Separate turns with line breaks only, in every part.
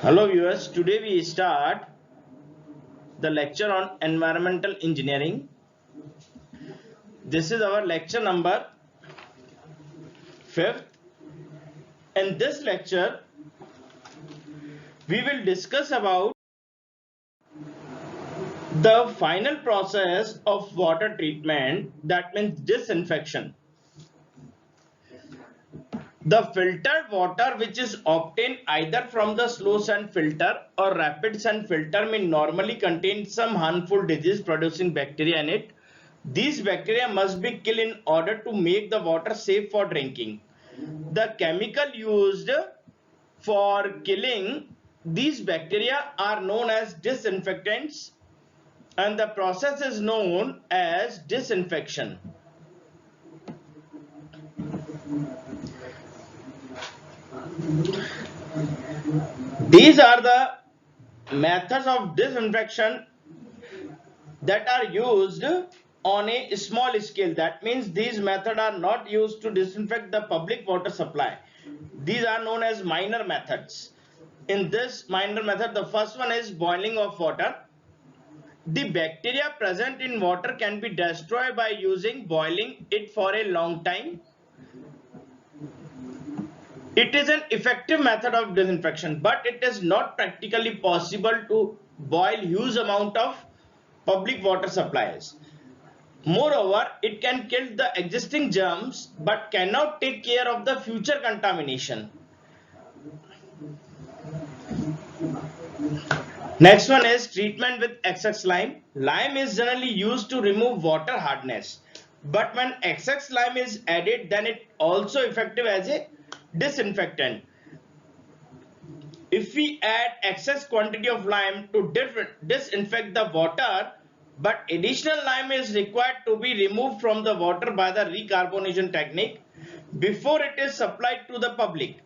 Hello viewers, today we start the lecture on environmental engineering. This is our lecture number 5th. In this lecture, we will discuss about the final process of water treatment, that means disinfection. The filtered water which is obtained either from the slow sand filter or rapid sand filter may normally contain some harmful disease producing bacteria in it. These bacteria must be killed in order to make the water safe for drinking. The chemical used for killing these bacteria are known as disinfectants, and the process is known as disinfection. These are the methods of disinfection that are used on a small scale. That means these methods are not used to disinfect the public water supply. These are known as minor methods. In this minor method, the first one is boiling of water. The bacteria present in water can be destroyed by using boiling it for a long time. It is an effective method of disinfection, but it is not practically possible to boil huge amount of public water supplies. Moreover, it can kill the existing germs but cannot take care of the future contamination. Next one is treatment with excess lime. Lime is generally used to remove water hardness, but when excess lime is added, then it also effective as a disinfectant. If we add excess quantity of lime to disinfect the water, but additional lime is required to be removed from the water by the recarbonation technique before it is supplied to the public.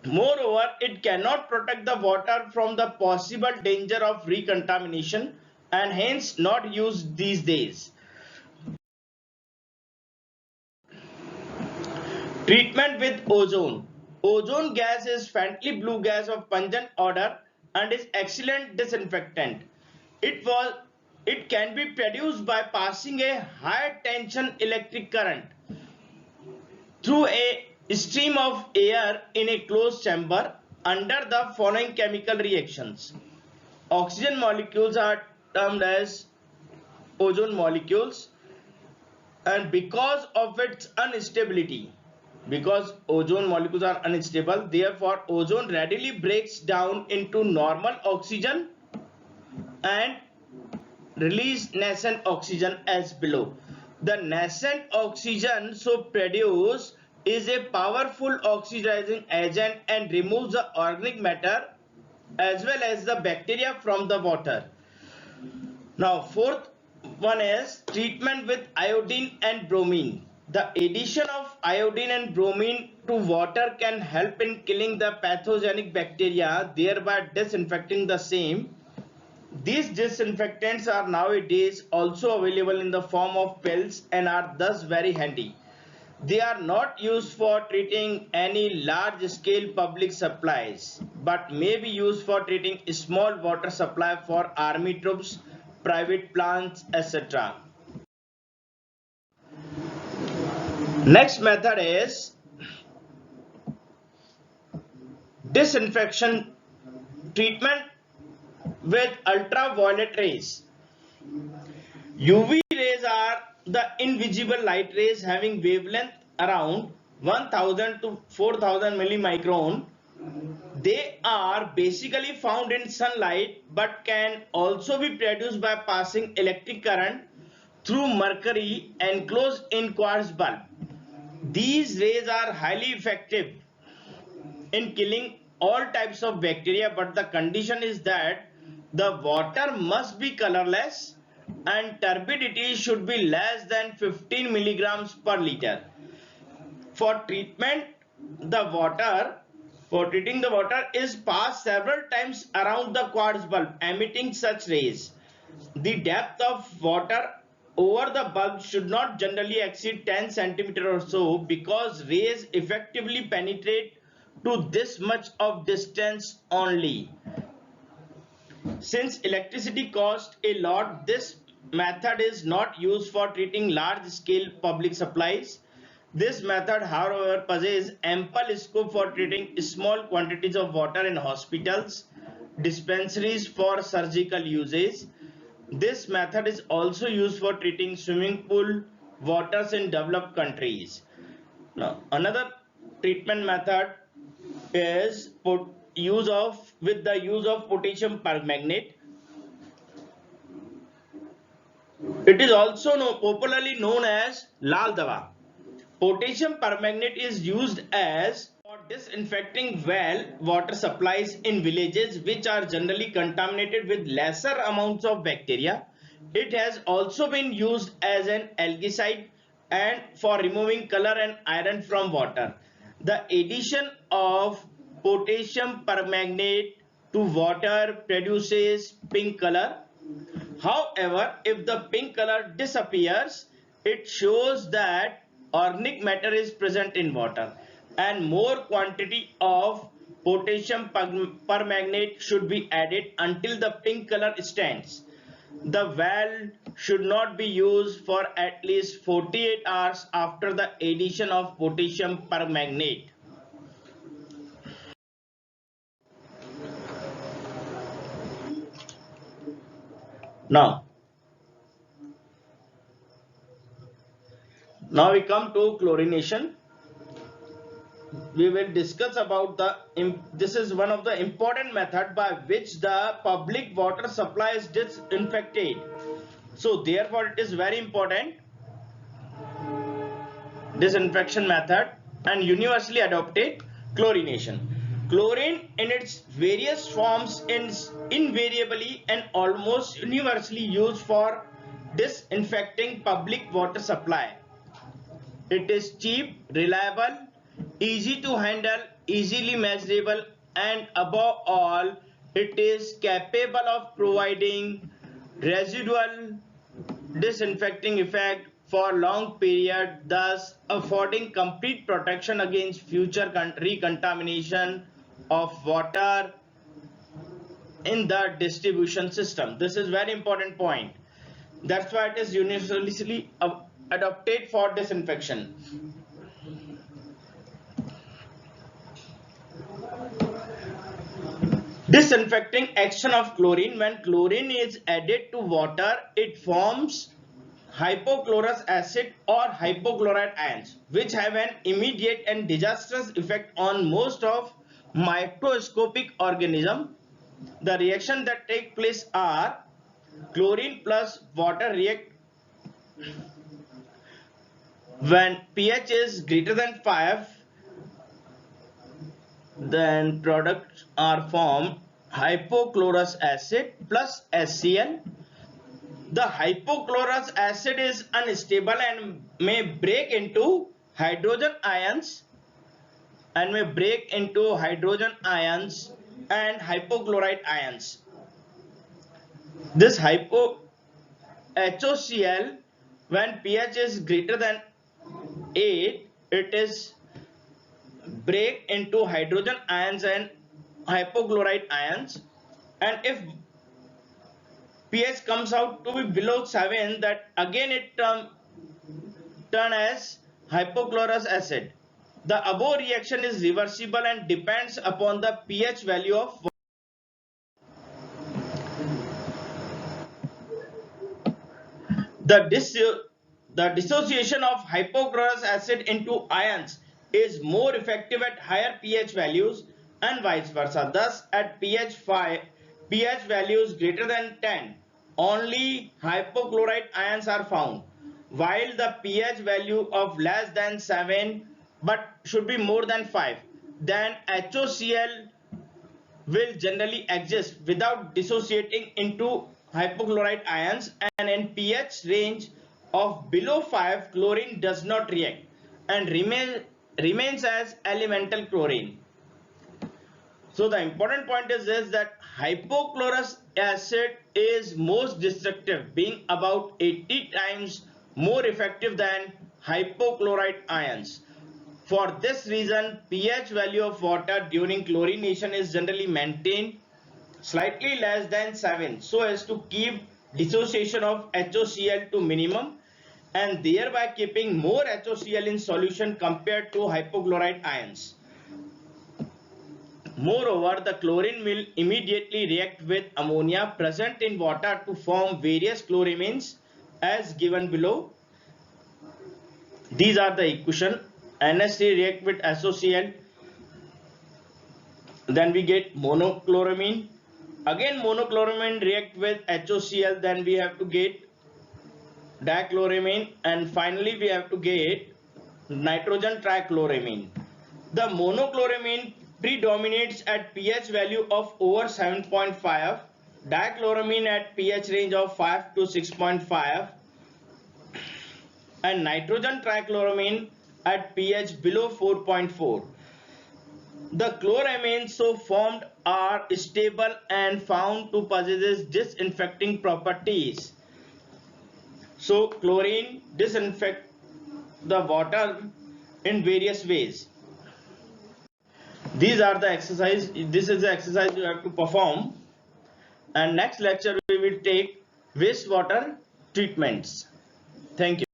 Moreover, it cannot protect the water from the possible danger of recontamination and hence not used these days. Treatment with ozone. Ozone gas is faintly blue gas of pungent odor and is excellent disinfectant. It can be produced by passing a high tension electric current through a stream of air in a closed chamber under the following chemical reactions. Oxygen molecules are termed as ozone molecules, and because of its instability, because ozone molecules are unstable, therefore ozone readily breaks down into normal oxygen and release nascent oxygen as below. The nascent oxygen so produced is a powerful oxidizing agent and removes the organic matter as well as the bacteria from the water. Now fourth one is treatment with iodine and bromine. The addition of iodine and bromine to water can help in killing the pathogenic bacteria, thereby disinfecting the same. These disinfectants are nowadays also available in the form of pills and are thus very handy. They are not used for treating any large scale public supplies, but may be used for treating small water supply for army troops, private plants, etc. Next method is disinfection treatment with ultraviolet rays. UV rays are the invisible light rays having wavelength around 1000 to 4000 millimicron. They are basically found in sunlight but can also be produced by passing electric current through mercury enclosed in quartz bulb. These rays are highly effective in killing all types of bacteria, but the condition is that the water must be colorless and turbidity should be less than 15 milligrams per liter. For treatment, the water for treating the water is passed several times around the quartz bulb emitting such rays. The depth of water over the bulb should not generally exceed 10 centimeter or so because rays effectively penetrate to this much of distance only. Since electricity costs a lot, this method is not used for treating large-scale public supplies. This method, however, possesses ample scope for treating small quantities of water in hospitals, dispensaries for surgical uses. This method is also used for treating swimming pool waters in developed countries. Now, another treatment method is with the use of potassium permanganate. It is also popularly known as Lal Dawa. Potassium permanganate is used as for disinfecting well water supplies in villages which are generally contaminated with lesser amounts of bacteria. It has also been used as an algicide and for removing color and iron from water. The addition of potassium permanganate to water produces pink color. However, if the pink color disappears, it shows that organic matter is present in water, and more quantity of potassium permanganate should be added until the pink color stands. The well should not be used for at least 48 hours after the addition of potassium permanganate. Now, now we come to chlorination. We will discuss about this is one of the important method by which the public water supply is disinfected. So therefore it is very important disinfection method and universally adopted chlorination. Chlorine in its various forms is invariably and almost universally used for disinfecting public water supply. It is cheap, reliable, easy to handle, easily measurable, and above all, it is capable of providing residual disinfecting effect for long period, thus affording complete protection against future recontamination of water in the distribution system. This is very important point. That's why it is universally adopted for disinfection. Disinfecting action of chlorine. When chlorine is added to water, it forms hypochlorous acid or hypochlorite ions, which have an immediate and disastrous effect on most of microscopic organisms. The reaction that take place are chlorine plus water react when pH is greater than 5, then products are formed hypochlorous acid plus HCl. The hypochlorous acid is unstable and may break into hydrogen ions and hypochlorite ions. This HOCl, when pH is greater than 8, it is break into hydrogen ions and hypochlorite ions, and if pH comes out to be below 7, that again it turn as hypochlorous acid. The above reaction is reversible and depends upon the pH value of water. The dissociation of hypochlorous acid into ions is more effective at higher pH values and vice versa. Thus, at pH values greater than 10, only hypochlorite ions are found, while the pH value of less than 7 but should be more than 5, then HOCl will generally exist without dissociating into hypochlorite ions, and in pH range of below 5, chlorine does not react and remains as elemental chlorine. So the important point is this, that hypochlorous acid is most destructive, being about 80 times more effective than hypochlorite ions. For this reason, pH value of water during chlorination is generally maintained slightly less than 7 so as to keep dissociation of HOCl to minimum and thereby keeping more HOCl in solution compared to hypochlorite ions. Moreover, the chlorine will immediately react with ammonia present in water to form various chloramines as given below. These are the equation. NH3 react with SOCl, then we get monochloramine. Again monochloramine react with HOCl, then we have to get dichloramine, and finally we have to get nitrogen trichloramine. The monochloramine predominates at pH value of over 7.5, dichloramine at pH range of 5 to 6.5, and nitrogen trichloramine at pH below 4.4. The chloramines so formed are stable and found to possess disinfecting properties. So chlorine disinfects the water in various ways. These are the exercise. This is the exercise you have to perform. And next lecture we will take wastewater treatments. Thank you.